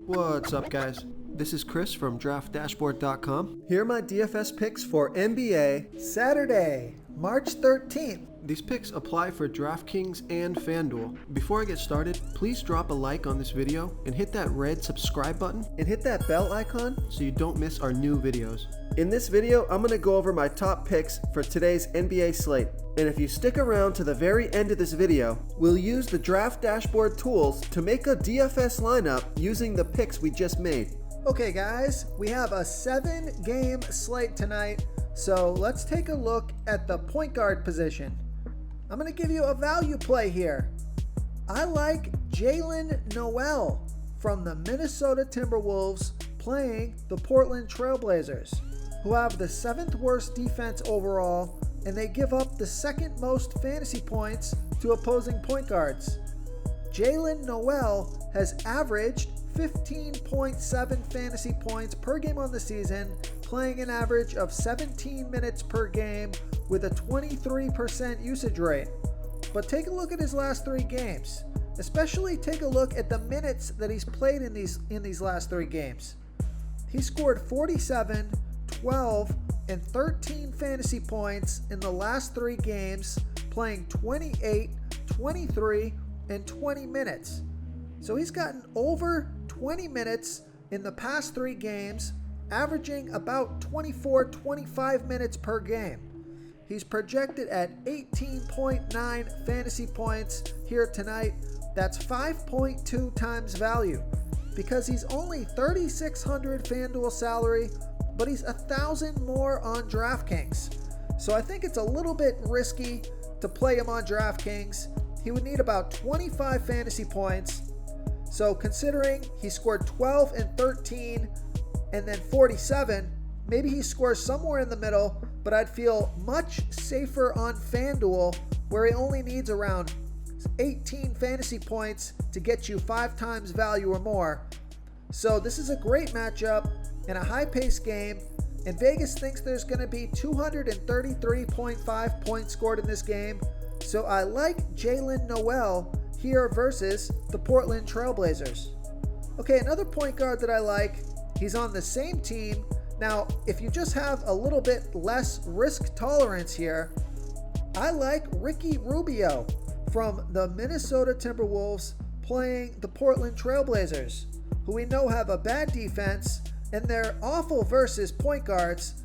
What's up, guys? This is Chris from DraftDashboard.com. Here are my DFS picks for NBA Saturday, March 13th. These picks apply for DraftKings and FanDuel. Before I get started, please drop a like on this video and hit that red subscribe button and hit that bell icon so you don't miss our new videos. In this video, I'm going to go over my top picks for today's NBA slate. And if you stick around to the very end of this video, we'll use the Draft Dashboard tools to make a DFS lineup using the picks we just made. Okay guys, we have a 7-game slate tonight, so let's take a look at the point guard position. I'm going to give you a value play here. I like Jalen Noel from the Minnesota Timberwolves playing the Portland Trailblazers, who have the 7th worst defense overall, and they give up the 2nd most fantasy points to opposing point guards. Jalen Noel has averaged 15.7 fantasy points per game on the season, playing an average of 17 minutes per game with a 23% usage rate. But take a look at his last 3 games. Especially take a look at the minutes that he's played in these last 3 games. He scored 47, 12, and 13 fantasy points in the last 3 games, playing 28, 23, and 20 minutes. So he's gotten over 20 minutes in the past 3 games, averaging about 24-25 minutes per game. He's projected at 18.9 fantasy points here tonight. That's 5.2 times value. Because he's only $3,600 FanDuel salary, but he's $1,000 more on DraftKings. So I think it's a little bit risky to play him on DraftKings. He would need about 25 fantasy points. So considering he scored 12 and 13 and then 47, maybe he scores somewhere in the middle, but I'd feel much safer on FanDuel where he only needs around 18 fantasy points to get you 5 times value or more. So this is a great matchup in a high-paced game, and Vegas thinks there's going to be 233.5 points scored in this game. So I like Jalen Noel here versus the Portland Trailblazers. Okay, another point guard that I like, he's on the same team. Now, if you just have a little bit less risk tolerance here, I like Ricky Rubio from the Minnesota Timberwolves playing the Portland Trailblazers, who we know have a bad defense, and they're awful versus point guards.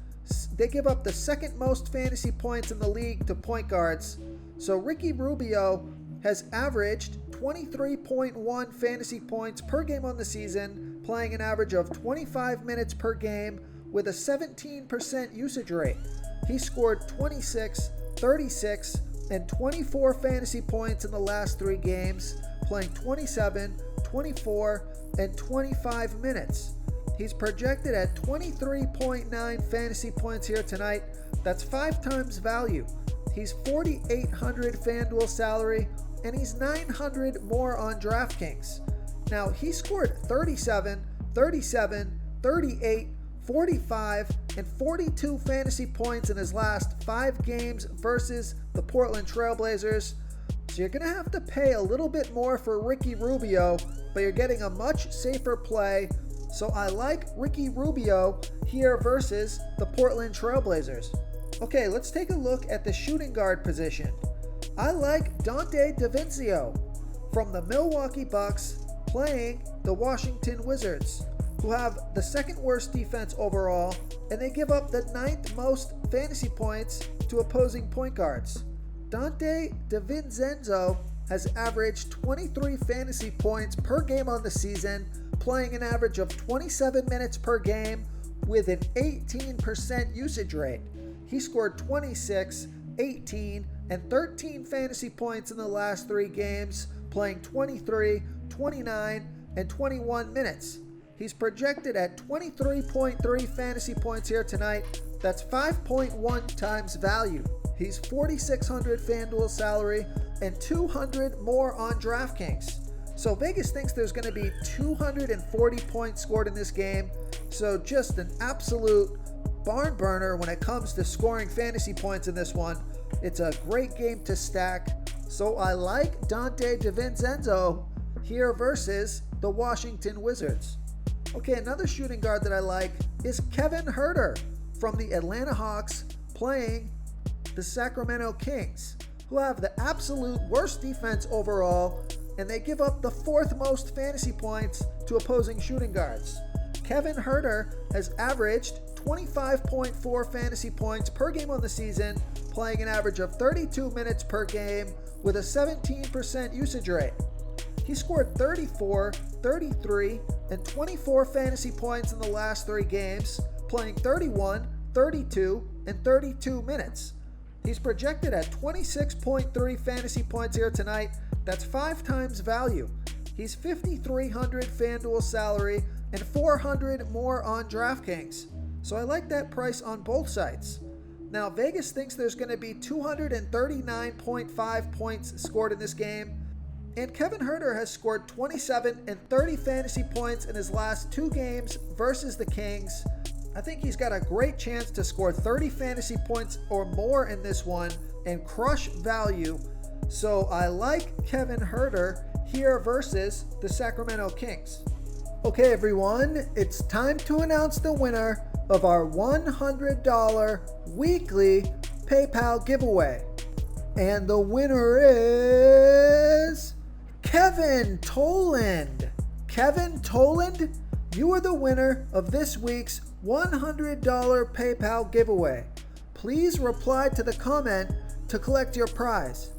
They give up the 2nd most fantasy points in the league to point guards. So Ricky Rubio has averaged 23.1 fantasy points per game on the season, playing an average of 25 minutes per game with a 17% usage rate. He scored 26, 36, and 24 fantasy points in the last 3 games, playing 27, 24, and 25 minutes. He's projected at 23.9 fantasy points here tonight. That's 5 times value. He's $4,800 FanDuel salary, and he's $900 more on DraftKings. Now, he scored 37, 37, 38, 45, and 42 fantasy points in his last 5 games versus the Portland Trailblazers. So you're going to have to pay a little bit more for Ricky Rubio, but you're getting a much safer play. So I like Ricky Rubio here versus the Portland Trailblazers. Okay, let's take a look at the shooting guard position. I like Donte DiVincenzo from the Milwaukee Bucks playing the Washington Wizards, who have the 2nd worst defense overall, and they give up the 9th most fantasy points to opposing point guards. Donte DiVincenzo has averaged 23 fantasy points per game on the season, playing an average of 27 minutes per game with an 18% usage rate. He scored 26, 18, and 13 fantasy points in the last 3 games, playing 23, 29, and 21 minutes. He's projected at 23.3 fantasy points here tonight. That's 5.1 times value. He's $4,600 FanDuel salary and $200 more on DraftKings. So Vegas thinks there's going to be 240 points scored in this game. So just an absolute barn burner when it comes to scoring fantasy points in this one. It's a great game to stack. So I like Donte DiVincenzo here versus the Washington Wizards. Okay, another shooting guard that I like is Kevin Huerter from the Atlanta Hawks playing the Sacramento Kings, who have the absolute worst defense overall, and they give up the fourth most fantasy points to opposing shooting guards. Kevin Huerter has averaged 25.4 fantasy points per game on the season, playing an average of 32 minutes per game with a 17% usage rate. He scored 34, 33, and 24 fantasy points in the last 3 games, playing 31, 32, and 32 minutes. He's projected at 26.3 fantasy points here tonight. That's 5 times value. He's $5,300 FanDuel salary and $400 more on DraftKings. So I like that price on both sites. Now, Vegas thinks there's going to be 239.5 points scored in this game. And Kevin Huerter has scored 27 and 30 fantasy points in his last 2 games versus the Kings. I think he's got a great chance to score 30 fantasy points or more in this one and crush value. So I like Kevin Huerter here versus the Sacramento Kings. Okay, everyone, it's time to announce the winner of our $100 weekly PayPal giveaway. And the winner is Kevin Toland. Kevin Toland, you are the winner of this week's $100 PayPal giveaway. Please reply to the comment to collect your prize.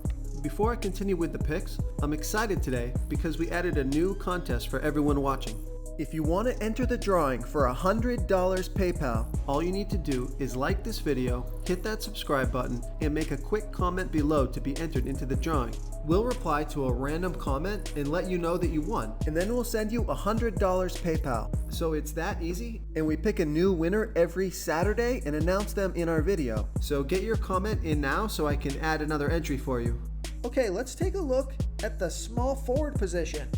Before I continue with the picks, I'm excited today because we added a new contest for everyone watching. If you want to enter the drawing for $100 PayPal, all you need to do is like this video, hit that subscribe button, and make a quick comment below to be entered into the drawing. We'll reply to a random comment and let you know that you won, and then we'll send you $100 PayPal. So it's that easy, and we pick a new winner every Saturday and announce them in our video. So get your comment in now so I can add another entry for you. Okay, let's take a look at the small forward position.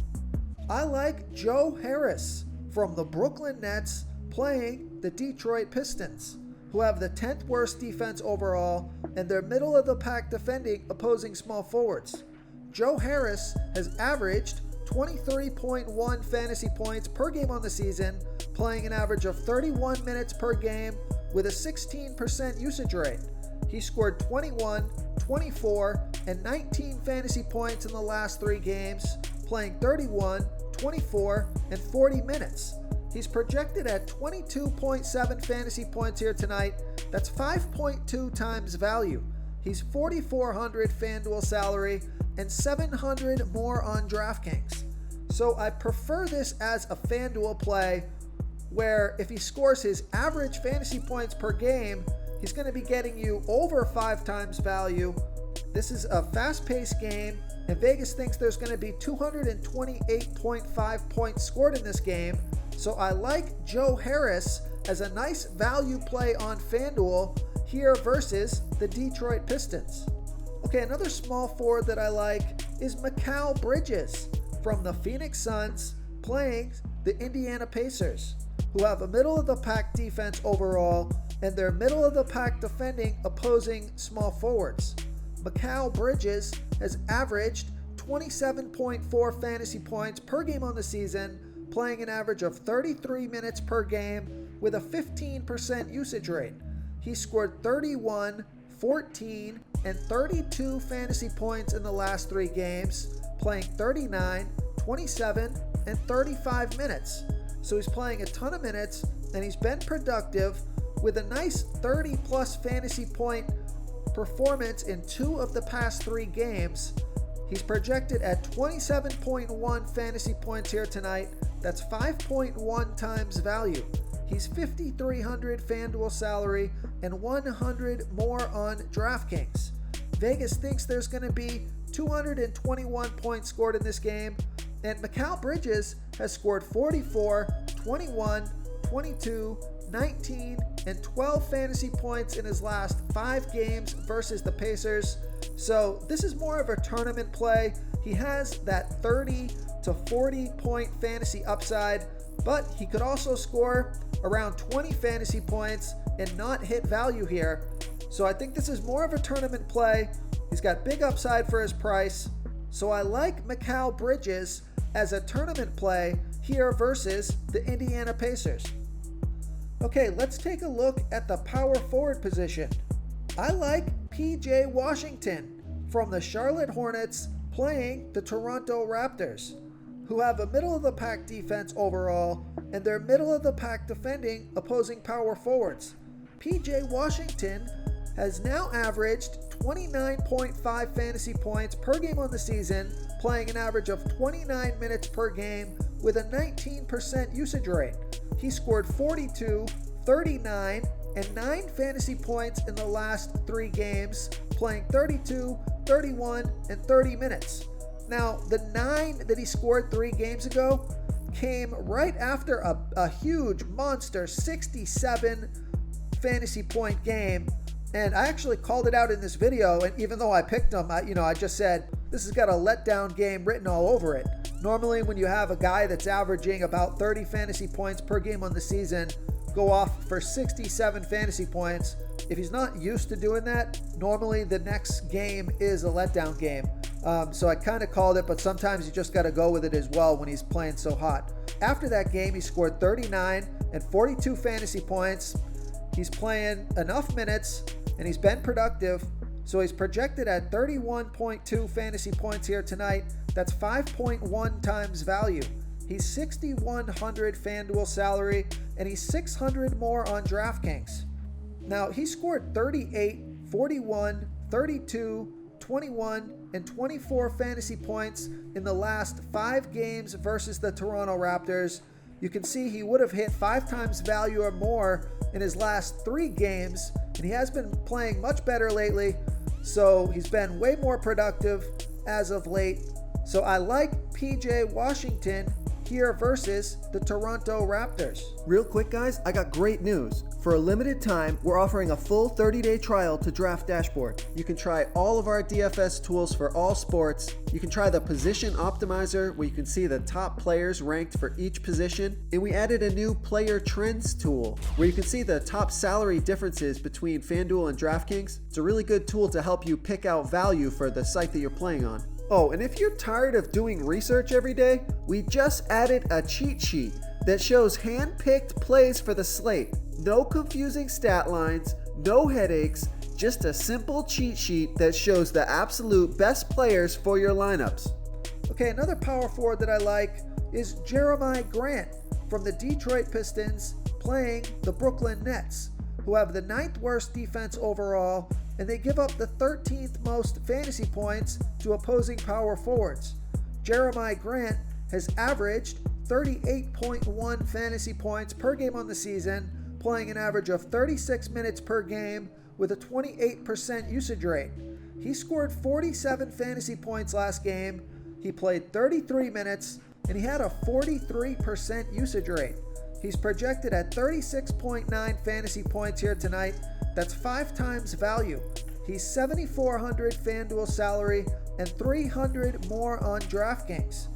I like Joe Harris from the Brooklyn Nets playing the Detroit Pistons, who have the 10th worst defense overall and they're middle of the pack defending opposing small forwards. Joe Harris has averaged 23.1 fantasy points per game on the season, playing an average of 31 minutes per game with a 16% usage rate. He scored 21, 24, and 19 fantasy points in the last 3 games, playing 31, 24, and 40 minutes. He's projected at 22.7 fantasy points here tonight. That's 5.2 times value. He's $4,400 FanDuel salary and $700 more on DraftKings. So I prefer this as a FanDuel play where if he scores his average fantasy points per game, he's going to be getting you over 5 times value. This is a fast-paced game, and Vegas thinks there's going to be 228.5 points scored in this game. So I like Joe Harris as a nice value play on FanDuel here versus the Detroit Pistons. Okay, another small forward that I like is Mikal Bridges from the Phoenix Suns playing the Indiana Pacers, who have a middle-of-the-pack defense overall, and they're middle-of-the-pack defending opposing small forwards. Mikal Bridges has averaged 27.4 fantasy points per game on the season, playing an average of 33 minutes per game with a 15% usage rate. He scored 31, 14, and 32 fantasy points in the last 3 games, playing 39, 27, and 35 minutes. So he's playing a ton of minutes, and he's been productive with a nice 30-plus fantasy point performance in 2 of the past 3 games. He's projected at 27.1 fantasy points here tonight. That's 5.1 times value. He's $5,300 FanDuel salary and $100 more on DraftKings. Vegas thinks there's going to be 221 points scored in this game, and Mikal Bridges has scored 44, 21, 22, 19, and 12 fantasy points in his last 5 games versus the Pacers. So this is more of a tournament play. He has that 30 to 40 point fantasy upside, but he could also score around 20 fantasy points and not hit value here. So I think this is more of a tournament play. He's got big upside for his price. So I like Mikal Bridges as a tournament play here versus the Indiana Pacers. Okay, let's take a look at the power forward position. I like PJ Washington from the Charlotte Hornets playing the Toronto Raptors, who have a middle-of-the-pack defense overall, and they're middle-of-the-pack defending opposing power forwards. PJ Washington has now averaged 29.5 fantasy points per game on the season, playing an average of 29 minutes per game with a 19% usage rate. He scored 42, 39, and 9 fantasy points in the last 3 games, playing 32, 31, and 30 minutes. Now, the 9 that he scored 3 games ago came right after a huge monster 67 fantasy point game. And I actually called it out in this video, and even though I picked him, I just said, this has got a letdown game written all over it. Normally, when you have a guy that's averaging about 30 fantasy points per game on the season, go off for 67 fantasy points, if he's not used to doing that, normally the next game is a letdown game. So I kind of called it, but sometimes you just got to go with it as well when he's playing so hot. After that game, he scored 39 and 42 fantasy points. He's playing enough minutes, and he's been productive. So he's projected at 31.2 fantasy points here tonight. That's 5.1 times value. He's 6,100 FanDuel salary, and he's 600 more on DraftKings. Now, he scored 38, 41, 32, 21, and 24 fantasy points in the last 5 games versus the Toronto Raptors. You can see he would have hit 5 times value or more in his last 3 games, and he has been playing much better lately, so he's been way more productive as of late. So I like PJ Washington here versus the Toronto Raptors. Real quick, guys, I got great news. For a limited time, we're offering a full 30-day trial to Draft Dashboard. You can try all of our DFS tools for all sports. You can try the Position Optimizer, where you can see the top players ranked for each position. And we added a new Player Trends tool, where you can see the top salary differences between FanDuel and DraftKings. It's a really good tool to help you pick out value for the site that you're playing on. Oh, and if you're tired of doing research every day, we just added a cheat sheet that shows hand-picked plays for the slate. No confusing stat lines, no headaches, just a simple cheat sheet that shows the absolute best players for your lineups. Okay, another power forward that I like is Jerami Grant from the Detroit Pistons playing the Brooklyn Nets, who have the 9th worst defense overall, and they give up the 13th most fantasy points to opposing power forwards. Jerami Grant has averaged 38.1 fantasy points per game on the season, playing an average of 36 minutes per game with a 28% usage rate. He scored 47 fantasy points last game, he played 33 minutes, and he had a 43% usage rate. He's projected at 36.9 fantasy points here tonight. That's 5 times value. He's 7,400 FanDuel salary and 300 more on DraftKings.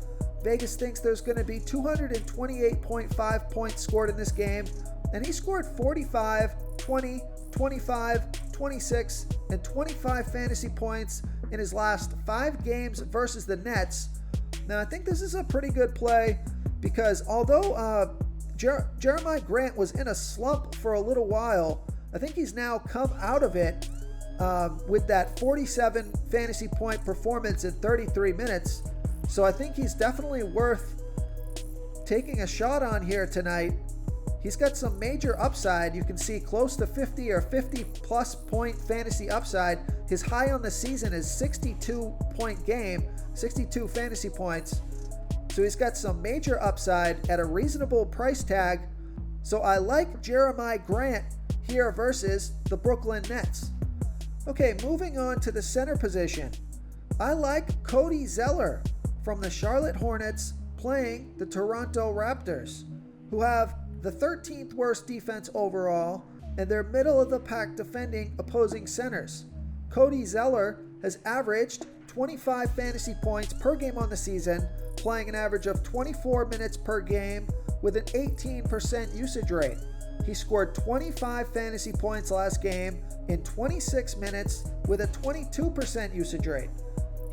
Vegas thinks there's going to be 228.5 points scored in this game, and he scored 45, 20, 25, 26, and 25 fantasy points in his last 5 games versus the Nets. Now, I think this is a pretty good play because although Jerami Grant was in a slump for a little while, I think he's now come out of it with that 47 fantasy point performance in 33 minutes. So I think he's definitely worth taking a shot on here tonight. He's got some major upside. You can see close to 50 or 50 plus point fantasy upside. His high on the season is 62 point game, 62 fantasy points. So he's got some major upside at a reasonable price tag. So I like Jerami Grant here versus the Brooklyn Nets. Okay, moving on to the center position. I like Cody Zeller from the Charlotte Hornets playing the Toronto Raptors, who have the 13th worst defense overall, and they're middle of the pack defending opposing centers. Cody Zeller has averaged 25 fantasy points per game on the season, playing an average of 24 minutes per game with an 18% usage rate. He scored 25 fantasy points last game in 26 minutes with a 22% usage rate.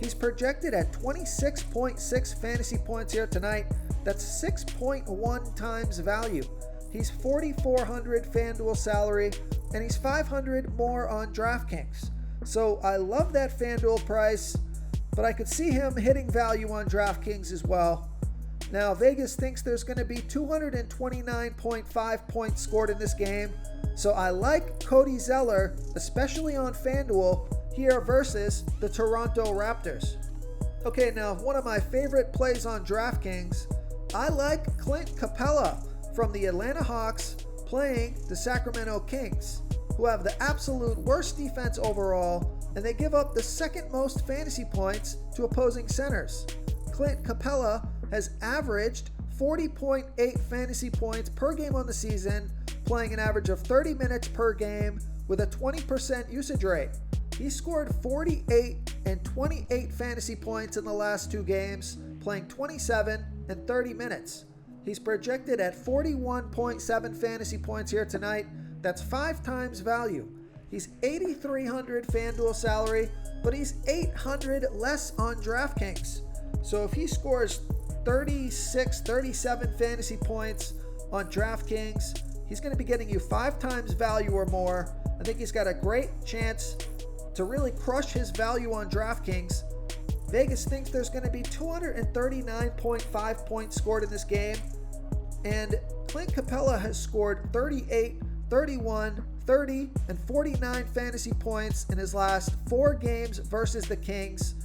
He's projected at 26.6 fantasy points here tonight. That's 6.1 times value. He's 4,400 FanDuel salary, and he's 500 more on DraftKings. So I love that FanDuel price, but I could see him hitting value on DraftKings as well. Now, Vegas thinks there's going to be 229.5 points scored in this game, so I like Cody Zeller, especially on FanDuel, here versus the Toronto Raptors. Okay, now one of my favorite plays on DraftKings, I like Clint Capela from the Atlanta Hawks playing the Sacramento Kings, who have the absolute worst defense overall, and they give up the second most fantasy points to opposing centers. Clint Capela has averaged 40.8 fantasy points per game on the season, playing an average of 30 minutes per game with a 20% usage rate. He scored 48 and 28 fantasy points in the last two games, playing 27 and 30 minutes. He's projected at 41.7 fantasy points here tonight. That's 5 times value. He's 8,300 FanDuel salary, but he's 800 less on DraftKings. So if he scores 36, 37 fantasy points on DraftKings, he's going to be getting you 5 times value or more. I think he's got a great chance to really crush his value on DraftKings. Vegas thinks there's going to be 239.5 points scored in this game, and Clint Capela has scored 38, 31, 30, and 49 fantasy points in his last 4 games versus the Kings.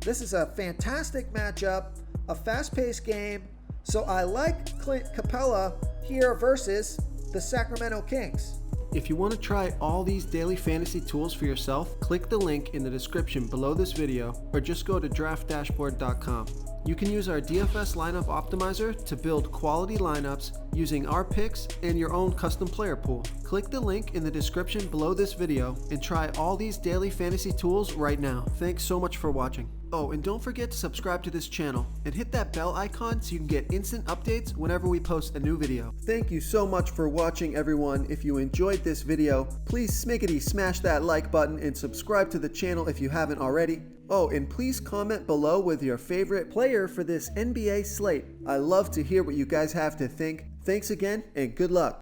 This is a fantastic matchup, a fast-paced game, so I like Clint Capela here versus the Sacramento Kings. If you want to try all these daily fantasy tools for yourself, click the link in the description below this video or just go to draftdashboard.com. You can use our DFS lineup optimizer to build quality lineups using our picks and your own custom player pool. Click the link in the description below this video and try all these daily fantasy tools right now. Thanks so much for watching. Oh, and don't forget to subscribe to this channel and hit that bell icon so you can get instant updates whenever we post a new video. Thank you so much for watching, everyone. If you enjoyed this video, please smash that like button and subscribe to the channel if you haven't already. Oh, and please comment below with your favorite player for this NBA slate. I love to hear what you guys have to think. Thanks again, and good luck.